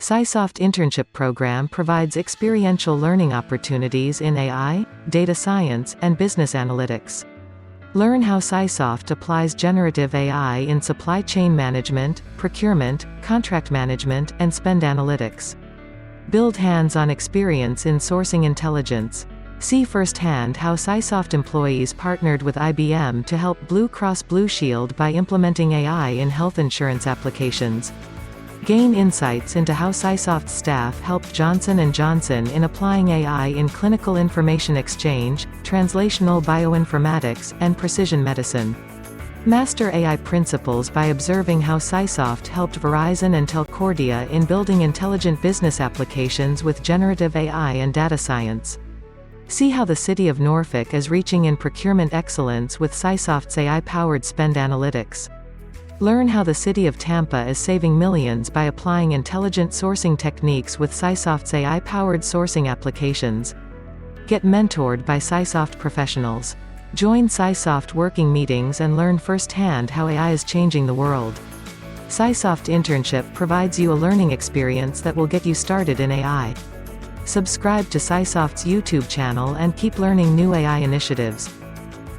Sysoft Internship program provides experiential learning opportunities in AI, data science, and business analytics. Learn how Sysoft applies generative AI in supply chain management, procurement, contract management, and spend analytics. Build hands-on experience in sourcing intelligence. See firsthand how Sysoft employees partnered with IBM to help Blue Cross Blue Shield by implementing AI in health insurance applications. Gain insights into how Sysoft staff helped Johnson & Johnson in applying AI in clinical information exchange, translational bioinformatics, and precision medicine. Master AI principles by observing how Sysoft helped Verizon and Telcordia in building intelligent business applications with generative AI and data science. See how the City of Norfolk is reaching in procurement excellence with Sysoft's AI-powered spend analytics. Learn how the City of Tampa is saving millions by applying intelligent sourcing techniques with Sysoft's AI-powered sourcing applications. Get mentored by Sysoft professionals. Join Sysoft working meetings and learn firsthand how AI is changing the world. Sysoft Internship provides you a learning experience that will get you started in AI. Subscribe to Sysoft's YouTube channel and keep learning new AI initiatives.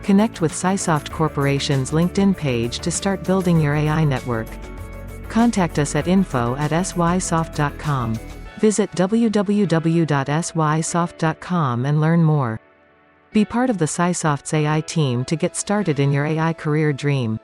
Connect with Sysoft Corporation's LinkedIn page to start building your AI network. Contact us at info@sysoft.com. Visit www.sysoft.com and learn more. Be part of the Sysoft's AI team to get started in your AI career dream.